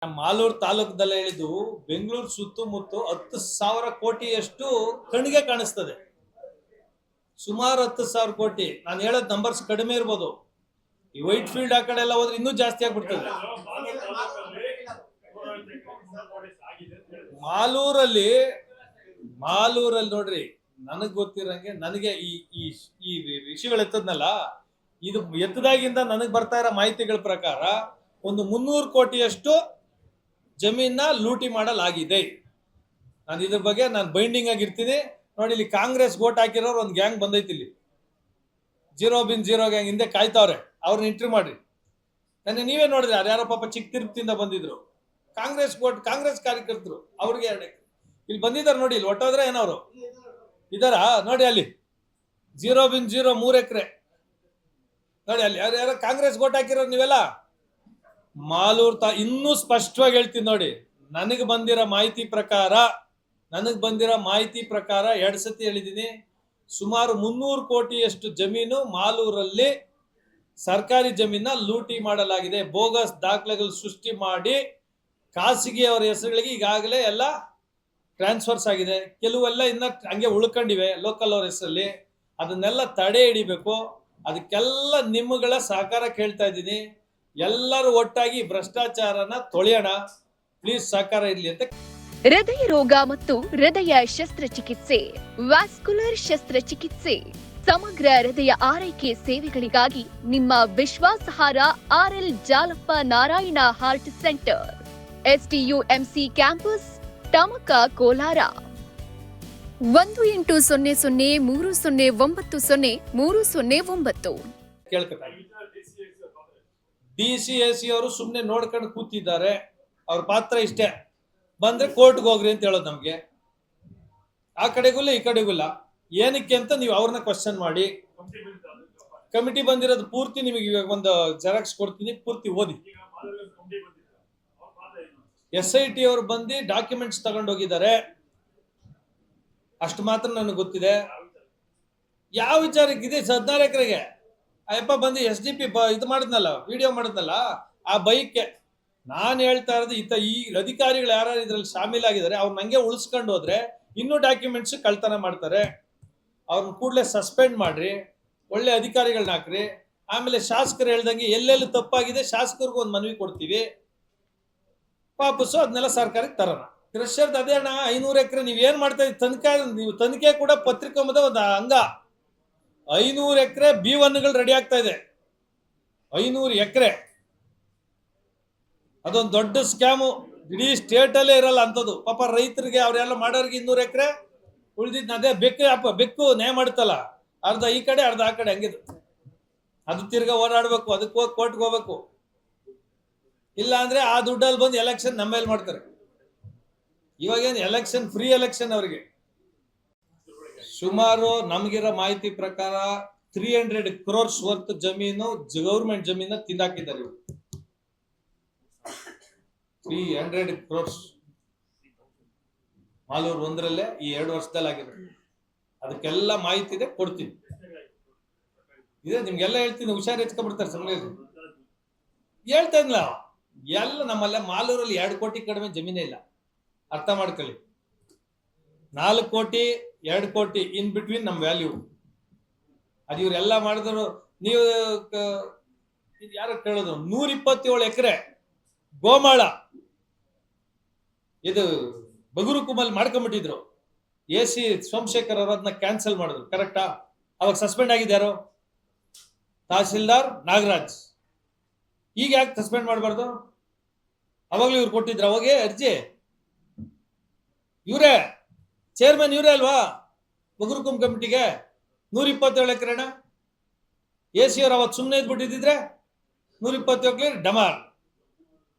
ಮಾಲೂರು ತಾಲೂಕದಲ್ಲೇ ಹೇಳಿದ್ದು ಬೆಂಗಳೂರು ಸುತ್ತಮುತ್ತ 10,000 ಕೋಟಿಯಷ್ಟು ಕಣ್ಣಿಗೆ ಕಾಣಿಸ್ತದೆ. ಸುಮಾರು 10,000 ಕೋಟಿ. ನಾನು ಹೇಳೋದು ನಂಬರ್ಸ್ ಕಡಿಮೆ ಇರ್ಬೋದು. ಈ ವೈಟ್ ಫೀಲ್ಡ್ ಆ ಕಡೆ ಎಲ್ಲ ಹೋದ್ರೆ ಇನ್ನೂ ಜಾಸ್ತಿ ಆಗ್ಬಿಡ್ತದೆ. ಮಾಲೂರಲ್ಲಿ ನೋಡ್ರಿ, ನನಗ್ ಗೊತ್ತಿರಂಗೆ ನನಗೆ ಈ ವಿಷಯಗಳು ಎತ್ತದ್ನಲ್ಲ, ಇದು ಎತ್ತದಾಗಿಂದ ನನಗ್ ಬರ್ತಾ ಇರೋ ಮಾಹಿತಿಗಳ ಪ್ರಕಾರ ಒಂದು 300 ಕೋಟಿಯಷ್ಟು ಜಮೀನ ಲೂಟಿ ಮಾಡಲಾಗಿದೆ. ನಾನು ಇದ್ರ ಬಗ್ಗೆ ನಾನು ಬೈಂಡಿಂಗ್ ಆಗಿರ್ತೀನಿ. ನೋಡಿ, ಇಲ್ಲಿ ಕಾಂಗ್ರೆಸ್ ವೋಟ್ ಹಾಕಿರೋರು ಒಂದು ಗ್ಯಾಂಗ್ ಬಂದೈತಿ. ಇಲ್ಲಿ ಜೀರೋ ಗ್ಯಾಂಗ್ ಹಿಂದೆ ಕಾಯ್ತಾವ್ರೆ. ಅವ್ರನ್ನ ಇಂಟ್ರಿ ಮಾಡ್ರಿ. ನನಗೆ ನೀವೇ ನೋಡಿದ್ರೆ ಯಾರೋ ಪಾಪ ಚಿಕ್ಕ ತಿರುಪತಿಯಿಂದ ಬಂದಿದ್ರು, ಕಾಂಗ್ರೆಸ್ ಕಾರ್ಯಕರ್ತರು. ಅವ್ರಿಗೆ ಇಲ್ಲಿ ಬಂದಿದ್ದಾರೆ ನೋಡಿ. ಇಲ್ಲಿ ಒಟ್ಟೋದ್ರೆ ಏನವ್ರು ಇದಾರ ನೋಡಿ. ಅಲ್ಲಿ 0.0 3 ಎಕರೆ ನೋಡಿ. ಅಲ್ಲಿ ಯಾರು ಕಾಂಗ್ರೆಸ್ ವೋಟ್ ಹಾಕಿರೋರು ನೀವೆಲ್ಲ. ಮಾಲೂರು ಇನ್ನೂ ಸ್ಪಷ್ಟವಾಗಿ ಹೇಳ್ತೀನಿ ನೋಡಿ. ನನಗೆ ಬಂದಿರೋ ಮಾಹಿತಿ ಪ್ರಕಾರ 2 ಸತಿ ಹೇಳಿದ್ದೀನಿ. ಸುಮಾರು 300 ಕೋಟಿಯಷ್ಟು ಜಮೀನು ಮಾಲೂರಲ್ಲಿ ಸರ್ಕಾರಿ ಜಮೀನ ಲೂಟಿ ಮಾಡಲಾಗಿದೆ. ಬೋಗಸ್ ದಾಖಲೆಗಳು ಸೃಷ್ಟಿ ಮಾಡಿ ಖಾಸಗಿಯವರ ಹೆಸರುಗಳಿಗೆ ಈಗಾಗಲೇ ಎಲ್ಲ ಟ್ರಾನ್ಸ್ಫರ್ಸ್ ಆಗಿದೆ. ಕೆಲವೆಲ್ಲ ಇನ್ನ ಹಂಗೆ ಉಳ್ಕೊಂಡಿವೆ ಲೋಕಲ್ ಅವ್ರ ಹೆಸರಲ್ಲಿ. ಅದನ್ನೆಲ್ಲ ತಡೆ ಹಿಡಿಬೇಕು. ಅದಕ್ಕೆಲ್ಲ ನಿಮ್ಮಗಳ ಸಹಕಾರ ಕೇಳ್ತಾ ಇದ್ದೀನಿ. ಎಲ್ಲರೂ ಒಟ್ಟಾಗಿ ಭ್ರಷ್ಟಾಚಾರನ ತೊಳೆಯೋಣ. ಪ್ಲೀಸ್ ಸಹಕಾರ ಇರಲಿ ಅಂತ. ಹೃದಯ ರೋಗ ಮತ್ತು ಹೃದಯ ಶಸ್ತ್ರಚಿಕಿತ್ಸೆ, ವ್ಯಾಸ್ಕುಲರ್ ಶಸ್ತ್ರಚಿಕಿತ್ಸೆ, ಸಮಗ್ರ ಹೃದಯ ಆರೈಕೆ ಸೇವೆಗಳಿಗಾಗಿ ನಿಮ್ಮ ವಿಶ್ವಾಸಾರ್ಹ RL Jalappa Narayana heart centre, STUMC campus, Tamaka, Kolar. 180030090309. DCAC ಅವರು ಸುಮ್ಮನೆ ನೋಡ್ಕೊಂಡು ಕೂತಿದ್ದಾರೆ. ಅವ್ರ ಪಾತ್ರ ಇಷ್ಟೇ, ಬಂದ್ರೆ ಕೋರ್ಟ್ಗೆ ಹೋಗ್ರಿ ಅಂತ ಹೇಳೋದು ನಮ್ಗೆ. ಆ ಕಡೆಗುಲ್ಲ ಈ ಕಡೆಗುಲ್ಲ. ಏನಕ್ಕೆ ಅಂತ ನೀವು ಅವ್ರನ್ನ ಕ್ವಶನ್ ಮಾಡಿ. ಕಮಿಟಿ ಬಂದಿರೋದು ಪೂರ್ತಿ ನಿಮಗೆ ಇವಾಗ ಒಂದು ಜೆರಾಕ್ಸ್ ಕೊಡ್ತೀನಿ, ಪೂರ್ತಿ ಓದಿ. SIT ಅವರು ಬಂದು ಡಾಕ್ಯುಮೆಂಟ್ಸ್ ತಗೊಂಡು ಹೋಗಿದ್ದಾರೆ, ಅಷ್ಟು ಮಾತ್ರ ನನಗೆ ಗೊತ್ತಿದೆ. ಯಾವ ವಿಚಾರಕ್ಕೆ ಇದೆ? 14 ಎಕರೆಗೆ ಅಯ್ಯಪ್ಪ ಬಂದು SDP ಇದು ಮಾಡಿದ್ನಲ್ಲ, ವಿಡಿಯೋ ಮಾಡಿದ್ನಲ್ಲ, ಆ ಬೈಕ್ಗೆ. ನಾನು ಹೇಳ್ತಾ ಇರೋದು ಈ ಅಧಿಕಾರಿಗಳು ಯಾರು ಇದ್ರಲ್ಲಿ ಶಾಮೀಲಾಗಿದ್ದಾರೆ ಅವ್ರು ನಂಗೆ ಉಳಿಸ್ಕೊಂಡು ಹೋದ್ರೆ ಇನ್ನೂ ಡಾಕ್ಯುಮೆಂಟ್ಸ್ ಕಳ್ತನ ಮಾಡ್ತಾರೆ. ಅವ್ರನ್ನ ಕೂಡಲೇ ಸಸ್ಪೆಂಡ್ ಮಾಡ್ರಿ, ಒಳ್ಳೆ ಅಧಿಕಾರಿಗಳನ್ನ ಹಾಕ್ರಿ. ಆಮೇಲೆ ಶಾಸಕರು ಹೇಳ್ದಂಗೆ ಎಲ್ಲೆಲ್ಲಿ ತಪ್ಪಾಗಿದೆ ಶಾಸಕರಿಗೂ ಒಂದು ಮನವಿ ಕೊಡ್ತೀವಿ. ವಾಪಸ್ಸು ಅದನ್ನೆಲ್ಲ ಸರ್ಕಾರಕ್ಕೆ ತರೋಣ. ಕ್ರಷರ್ದು ಅದೇ ಅಣ್ಣ, 500 ಎಕರೆ. ನೀವೇನ್ ಮಾಡ್ತಾ ಇದ್ದೀವಿ? ತನಿಖೆ ಕೂಡ ಪತ್ರಿಕೋಮದ ಒಂದು ಅಂಗ. 500 ಎಕರೆ B1ಗಳು ರೆಡಿ ಆಗ್ತಾ ಇದೆ. 500 ಎಕರೆ ಅದೊಂದು ದೊಡ್ಡ ಸ್ಕ್ಯಾಮು. ಇಡೀ ಸ್ಟೇಟ್ ಅಲ್ಲೇ ಇರಲ್ಲ ಅಂತದ್ದು. ಪಾಪ ರೈತರಿಗೆ ಅವ್ರೆಲ್ಲ ಮಾಡೋರಿಗೆ 200 ಎಕರೆ ಉಳಿದಿದ್ ಅದೇ ಬೆಕ್ಕು ನ್ಯಾಯ ಮಾಡುತ್ತಲ್ಲ, ಅರ್ಧ ಈ ಕಡೆ ಅರ್ಧ ಆ ಕಡೆ, ಹಂಗಿದು. ಅದು ತಿರ್ಗಾ ಓಡಾಡ್ಬೇಕು, ಅದಕ್ಕೆ ಹೋಗಿ ಕೋರ್ಟ್ಗೆ ಹೋಗ್ಬೇಕು. ಇಲ್ಲ ಅಂದ್ರೆ ಆ ದುಡ್ಡಲ್ಲಿ ಬಂದು ಎಲೆಕ್ಷನ್ ನಮ್ಮ ಮೇಲೆ ಮಾಡ್ತಾರೆ. ಇವಾಗೇನು ಎಲೆಕ್ಷನ್, ಫ್ರೀ ಎಲೆಕ್ಷನ್ ಅವರಿಗೆ. ಸುಮಾರು ನಮಗಿರೋ ಮಾಹಿತಿ ಪ್ರಕಾರ 300 crores ವರ್ತ್ ಜಮೀನು, ಗೌರ್ಮೆಂಟ್ ಜಮೀನ ತಿಂದಾಕಿದ್ದಾರೆ ಇವರು. 300 crores ಮಾಲೂರು ಒಂದರಲ್ಲೇ ಈ 2 ವರ್ಷದಲ್ಲಿ ಆಗಿದೆ. ಅದಕ್ಕೆಲ್ಲ ಮಾಹಿತಿ ಇದೆ, ಕೊಡ್ತೀನಿ. ಇದೆ ನಿಮ್ಗೆಲ್ಲ ಹೇಳ್ತೀನಿ, ಹುಷಾರು ಎತ್ಕೊಂಡ್ಬಿಡ್ತಾರೆ. ಸಮಯ ಹೇಳ್ತಾ ಇಲ್ಲ ಎಲ್ಲ. ನಮ್ಮಲ್ಲೇ ಮಾಲೂರಲ್ಲಿ 2 ಕೋಟಿ ಕಡಿಮೆ ಜಮೀನೇ ಇಲ್ಲ. ಅರ್ಥ ಮಾಡ್ಕೊಳ್ಳಿ. 4 ಕೋಟಿ 2 ಕೋಟಿ ಇನ್ ಬಿಟ್ವೀನ್ ನಮ್ ವ್ಯಾಲ್ಯೂ. ಅದು ಇವ್ರೆಲ್ಲ ಮಾಡಿದ್ರು. ನೀವು ಯಾರು ಕೇಳೋದು? 127 ಎಕರೆ ಗೋಮಾಳ ಇದು ಬಗುರುಕುಮಲ್ ಮಾಡ್ಕೊಂಡ್ಬಿಟ್ಟಿದ್ರು. AC ಸೋಮಶೇಖರ್ ಅವರು ಅದನ್ನ ಕ್ಯಾನ್ಸಲ್ ಮಾಡಿದ್ರು. ಕರೆಕ್ಟಾ? ಅವಾಗ ಸಸ್ಪೆಂಡ್ ಆಗಿದ್ಯಾರು? ತಹಸೀಲ್ದಾರ್ ನಾಗರಾಜ್. ಈಗ ಯಾಕೆ ಸಸ್ಪೆಂಡ್ ಮಾಡಬಾರ್ದು? ಅವಾಗ್ಲೂ ಇವ್ರು ಕೊಟ್ಟಿದ್ರು ಅವಾಗೆ ಅರ್ಜಿ. ಇವರೇ ಚೇರ್ಮನ್, ಇವರೇ ಅಲ್ವಾ ಬಗುರುಕುಂ ಕಮಿಟಿಗೆ? 127 ಎಕರೆನ AC ಅವ್ರು ಅವತ್ತು ಸುಮ್ಮನೆ ಇದ್ಬಿಟ್ಟಿದ್ರೆ 127 ಎಕರೆ ಡಮಾರ್.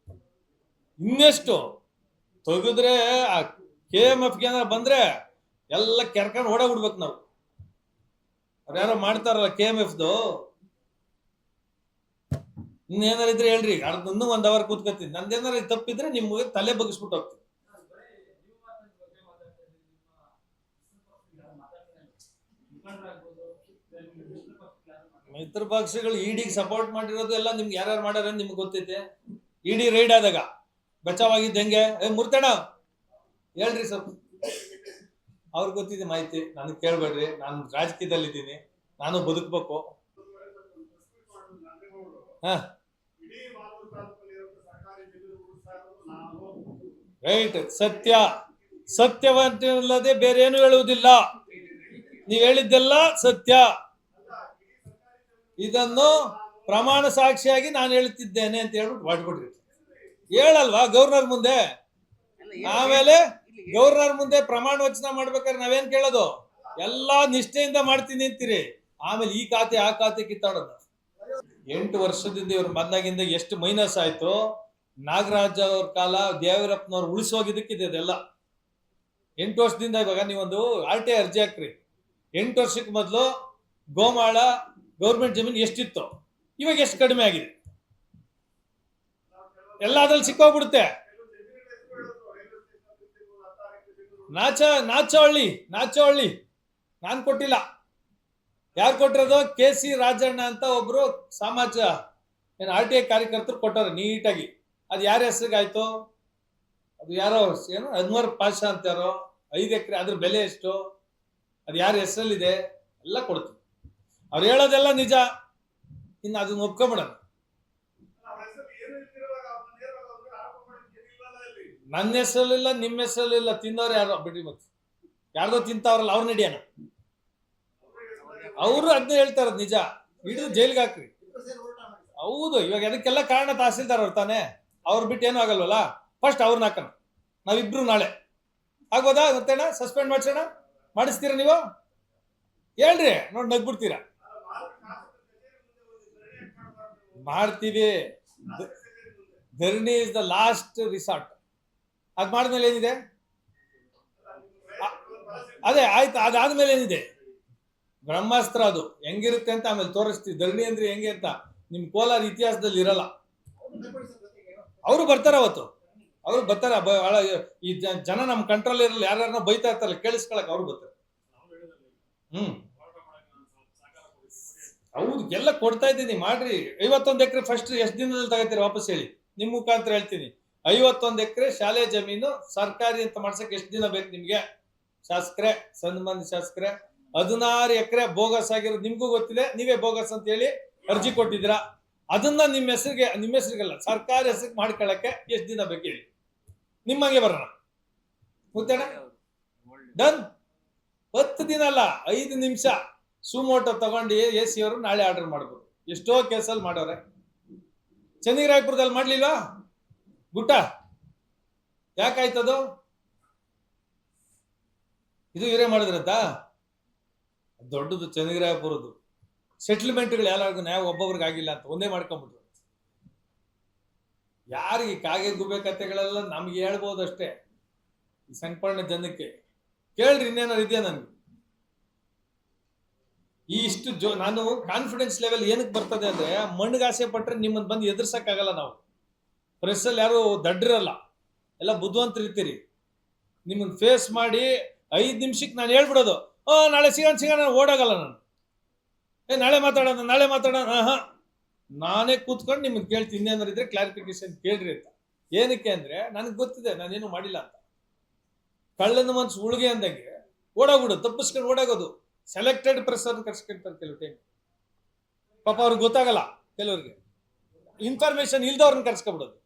ಇನ್ನೆಷ್ಟು ತೆಗೆದ್ರೆ ಆ KMF ಗೆ ಏನಾರ ಬಂದ್ರೆ ಎಲ್ಲ ಕೆರ್ಕೊಂಡು ಓಡಾಗ್ಬಿಡ್ಬೇಕು ನಾವು. ಅವ್ರು ಯಾರೋ ಮಾಡ್ತಾರಲ್ಲ KMFದು. ಇನ್ನೇನಾರ ಇದ್ರೆ ಹೇಳ್ರಿ, ಇನ್ನೂ 1 ಅವರ್ ಕೂತ್ಕೊತೀನಿ. ನಂದೇನಾರ ತಪ್ಪಿದ್ರೆ ನಿಮ್ಗೆ ತಲೆ ಬಗ್ಗಿಸ್ಬಿಟ್ಟು ಹೋಗ್ತೀನಿ. ಮಿತ್ರ ಪಕ್ಷಗಳು ಇಡಿಗೆ ಸಪೋರ್ಟ್ ಮಾಡಿರೋದು ಎಲ್ಲ ನಿಮ್ಗೆ ಯಾರ್ಯಾರು ಮಾಡ್ಯಾರ ನಿಮ್ಗೆ ಗೊತ್ತೈತೆ. ಇಡಿ ರೈಡ್ ಆದಾಗ ಬಚಾವಾಗಿದ್ದು ಹೆಂಗೆ? ಮುರ್ತಣ ಹೇಳ್ರಿ ಸ್ವಲ್ಪ. ಅವ್ರಿಗೆ ಗೊತ್ತಿದೆ ಮಾಹಿತಿ, ನನಗೆ ಕೇಳ್ಬೇಡ್ರಿ. ನಾನು ರಾಜಕೀಯದಲ್ಲಿದ್ದೀನಿ, ನಾನು ಬದುಕ್ಬೇಕು. ಹ ರೈಟ್, ಸತ್ಯ. ಸತ್ಯವಂತಲ್ಲದೆ ಬೇರೆ ಏನು ಹೇಳುವುದಿಲ್ಲ. ನೀವ್ ಹೇಳಿದ್ದೆಲ್ಲ ಸತ್ಯ. ಇದನ್ನು ಪ್ರಮಾಣ ಸಾಕ್ಷಿಯಾಗಿ ನಾನು ಹೇಳ್ತಿದ್ದೇನೆ ಅಂತ ಹೇಳ್ಬಿಟ್ಟು ಮಾಡ್ಬಿಡ್ರಿ. ಹೇಳಲ್ವಾ ಗವರ್ನರ್ ಮುಂದೆ? ಆಮೇಲೆ ಗವರ್ನರ್ ಮುಂದೆ ಪ್ರಮಾಣ ವಚನ ಮಾಡ್ಬೇಕಾದ್ರೆ ನಾವೇನ್ ಕೇಳೋದು? ಎಲ್ಲಾ ನಿಷ್ಠೆಯಿಂದ ಮಾಡ್ತೀನಿ ಅಂತೀರಿ, ಆಮೇಲೆ ಈ ಖಾತೆ ಆ ಖಾತೆ ಕಿತ್ತಾಡೋದು. 8 ವರ್ಷದಿಂದ ಇವ್ರ ಬಂದಾಗಿಂದ ಎಷ್ಟು ಮೈನಸ್ ಆಯ್ತು. ನಾಗರಾಜ್ ಅವ್ರ ಕಾಲ, ದೇವರಪ್ಪನವ್ರು ಉಳಿಸೋಗಿದ್ದಕ್ಕಿದೆ ಅದೆಲ್ಲ. 8 ವರ್ಷದಿಂದ. ಇವಾಗ ನೀವೊಂದು RTI ಅರ್ಜಿ ಹಾಕ್ರಿ. 8 ವರ್ಷಕ್ಕೆ ಮೊದಲು ಗೋಮಾಳ ಗೌರ್ಮೆಂಟ್ ಜಮೀನು ಎಷ್ಟಿತ್ತು, ಇವಾಗ ಎಷ್ಟು ಕಡಿಮೆ ಆಗಿದೆ. ಎಲ್ಲ ಅದ್ರಲ್ಲಿ ಸಿಕ್ಕೋಗ್ಬಿಡುತ್ತೆ. ನಾಚಹಳ್ಳಿ ನಾನ್ ಕೊಟ್ಟಿಲ್ಲ. ಯಾರು ಕೊಟ್ಟಿರೋದು? KC ರಾಜಣ್ಣ ಅಂತ ಒಬ್ರು ಸಮಾಜ RTI ಕಾರ್ಯಕರ್ತರು ಕೊಟ್ಟವ್ರೆ ನೀಟಾಗಿ. ಅದು ಯಾರ ಹೆಸರಿಗಾಯ್ತು? ಅದು ಯಾರೋ ಏನು ಅನ್ವರ್ ಪಾಷಾ ಅಂತ ಯಾರೋ, 5 ಎಕರೆ, ಅದ್ರ ಬೆಲೆ ಎಷ್ಟು, ಅದು ಯಾರ ಹೆಸರಲ್ಲಿದೆ ಎಲ್ಲ ಕೊಡ್ತೀವಿ. ಅವ್ರು ಹೇಳೋದೆಲ್ಲ ನಿಜ. ಇನ್ನು ಅದನ್ನ ಒಪ್ಕೊಂಬಿಡೋಣ. ನನ್ನ ಹೆಸರಲ್ಲಿಲ್ಲ, ನಿಮ್ಮ ಹೆಸರಲ್ಲಿಲ್ಲ, ತಿನ್ನೋರು ಯಾರೋ ಬಿಡ್ರಿ. ಮತ್ತೆ ಯಾರ್ದೋ ತಿಂತಾವ್ರಲ್ಲ ಅವ್ರು ನಡಿಯೋಣ. ಅವರು ಅದನ್ನ ಹೇಳ್ತಾರ ನಿಜ. ಹಿಡಿದು ಜೈಲ್ಗೆ ಹಾಕ್ರಿ. ಹೌದು, ಇವಾಗ ಅದಕ್ಕೆಲ್ಲ ಕಾರಣ ತಹಸೀಲ್ದಾರ್ ಅವ್ರು ತಾನೆ. ಅವ್ರು ಬಿಟ್ಟು ಏನೂ ಆಗಲ್ವಲ್ಲ. ಫಸ್ಟ್ ಅವ್ರನ್ನ ಹಾಕೋಣ, ನಾವಿಬ್ರು ನಾಳೆ ಆಗ್ಬೋದಾ? ಮತ್ತೇಣ ಸಸ್ಪೆಂಡ್ ಮಾಡ್ಸೋಣ? ಮಾಡಿಸ್ತೀರಾ ನೀವು? ಹೇಳ್ರಿ, ನೋಡಿ ನಗ್ಬಿಡ್ತೀರಾ. ಮಾಡ್ತೀವಿ. ಧರಣಿ ಇಸ್ ದ ಲಾಸ್ಟ್ ರಿಸಾರ್ಟ್. ಅದ್ ಮಾಡಿದ್ಮೇಲೆ ಏನಿದೆ? ಅದೇ ಆಯ್ತು, ಅದಾದ್ಮೇಲೆ ಏನಿದೆ? ಬ್ರಹ್ಮಾಸ್ತ್ರ. ಅದು ಹೆಂಗಿರುತ್ತೆ ಅಂತ ಆಮೇಲೆ ತೋರಿಸ್ತೀವಿ. ಧರಣಿ ಅಂದ್ರೆ ಹೆಂಗೆ ಅಂತ ನಿಮ್ ಕೋಲಾರ ಇತಿಹಾಸದಲ್ಲಿ ಇರಲ್ಲ. ಅವರು ಬರ್ತಾರ, ಅವತ್ತು ಅವ್ರು ಬರ್ತಾರ. ಈ ಜನ ನಮ್ ಕಂಟ್ರೋಲ್ ಇರಲ್ಲ. ಯಾರನ್ನ ಬೈತಾ ಇರ್ತಾರಲ್ಲ, ಕೇಳಿಸ್ಕೊಳಕ್ ಅವ್ರು ಬರ್ತಾರೆ. ಹೌದು, ಎಲ್ಲ ಕೊಡ್ತಾ ಇದ್ದೀನಿ, ಮಾಡ್ರಿ. 51 ಎಕರೆ ಫಸ್ಟ್ ಎಷ್ಟು ದಿನದಲ್ಲಿ ತಗೋತೀರಿ ವಾಪಸ್ ಹೇಳಿ? ನಿಮ್ ಮುಖಾಂತರ ಹೇಳ್ತೀನಿ. 51 ಎಕರೆ ಶಾಲೆ ಜಮೀನು ಸರ್ಕಾರಿ ಅಂತ ಮಾಡ್ಸಕ್ ಎಷ್ಟು ದಿನ ಬೇಕು ನಿಮ್ಗೆ? ಶಾಸಕರೇ, ಸನ್ಮಾನ್ಯ ಶಾಸಕರೇ, 16 ಎಕರೆ ಬೋಗಸ್ ಆಗಿರೋದು ನಿಮ್ಗೂ ಗೊತ್ತಿದೆ. ನೀವೇ ಬೋಗಸ್ ಅಂತ ಹೇಳಿ ಅರ್ಜಿ ಕೊಟ್ಟಿದ್ದೀರಾ. ಅದನ್ನ ನಿಮ್ಮ ಹೆಸರಿಗೆಲ್ಲ ಸರ್ಕಾರಿ ಹೆಸರಿಗೆ ಮಾಡ್ಕೊಳಕ್ಕೆ ಎಷ್ಟು ದಿನ ಬೇಕು ಹೇಳಿ? ನಿಮ್ಮಂಗೆ ಬರೋಣ. ಮುತ್ತೇಣ ಡನ್. 10 ದಿನ ಅಲ್ಲ, 5 ನಿಮಿಷ ಸುಮೋಟೋ ತಗೊಂಡು AC ಅವರು ನಾಳೆ ಆರ್ಡರ್ ಮಾಡ್ಬೋದು. ಎಷ್ಟೋ ಕೇಸಲ್ಲಿ ಮಾಡೋರೆ. ಚೆನ್ನಗಿರಾಯಪುರದಲ್ಲಿ ಮಾಡ್ಲಿಲ್ವಾ? ಗುಟ್ಟ ಯಾಕಾಯ್ತದು? ಇದು ಇವರೇ ಮಾಡಿದ್ರಂತ. ದೊಡ್ಡದು ಚೆನ್ನಗಿರಾಯಪುರದ್ದು ಸೆಟ್ಲ್ಮೆಂಟ್ಗಳು ಯಾರಿಗೂ ನ್ಯಾಯ ಒಬ್ಬೊಬ್ರಿಗೆ ಆಗಿಲ್ಲ ಅಂತ ಒಂದೇ ಮಾಡ್ಕೊಂಡ್ಬಿಟ್ರು. ಯಾರಿಗೆ ಕಾಗೆ ಗುಬೆ ಕಥೆಗಳೆಲ್ಲ ನಮ್ಗೆ ಹೇಳ್ಬೋದು ಅಷ್ಟೇ. ಈ ಸಂಪನ್ನ ಜನಕ್ಕೆ ಕೇಳ್ರಿ, ಇನ್ನೇನಾರು ಇದೆಯಾ ನನ್ಗೆ? ಈ ಇಷ್ಟು ನಾನು ಕಾನ್ಫಿಡೆನ್ಸ್ ಲೆವೆಲ್ ಏನಕ್ಕೆ ಬರ್ತದೆ ಅಂದ್ರೆ, ಮಣ್ಣಿಗೆ ಆಸೆ ಪಟ್ರೆ ನಿಮ್ಮನ್ನ ಬಂದು ಎದುರ್ಸಕ್ಕಾಗಲ್ಲ. ನಾವು ಪ್ರೆಸ್ಸಲ್ಲಿ ಯಾರು ದಡ್ಡಿರಲ್ಲ, ಎಲ್ಲ ಬುದ್ಧಿವಂತರಿರ್ತೀರಿ. ನಿಮ್ಮನ್ನ ಫೇಸ್ ಮಾಡಿ 5 ನಿಮಿಷಕ್ಕೆ ನಾನು ಹೇಳ್ಬಿಡೋದು, ನಾಳೆ ಸಿಗೋಣ ಓಡಾಗಲ್ಲ ನಾನು. ನಾಳೆ ಮಾತಾಡೋಣ. ನಾನೇ ಕೂತ್ಕೊಂಡು ನಿಮ್ಮನ್ನ ಕೇಳ್ತೀನಿ, ಇನ್ನೇನಾರು ಇದ್ರೆ ಕ್ಲಾರಿಫಿಕೇಶನ್ ಕೇಳ್ರಿ ಅಂತ. ಏನಕ್ಕೆ ಅಂದ್ರೆ ನನಗೆ ಗೊತ್ತಿದೆ ನಾನೇನು ಮಾಡಿಲ್ಲ ಅಂತ. ಕಳ್ಳನ ಮನ್ಸು ಉಳ್ಗೆ ಅಂದಂಗೆ ಓಡಾಗ್ಬಿಡೋದು, ತಪ್ಪಿಸ್ಕೊಂಡು ಓಡಾಗೋದು. ಸೆಲೆಕ್ಟೆಡ್ ಪ್ರೆಸ್ ಅವ್ರನ್ನ ಕರ್ಸ್ಕೊಳ್ತಾರೆ ಕೆಲವು ಟೈಮ್. ಪಾಪ ಅವ್ರಿಗೆ ಗೊತ್ತಾಗಲ್ಲ, ಕೆಲವ್ರಿಗೆ ಇನ್ಫಾರ್ಮೇಶನ್ ಇಲ್ದವ್ರನ್ನ ಕರ್ಸ್ಕೊಬಿಡೋದು.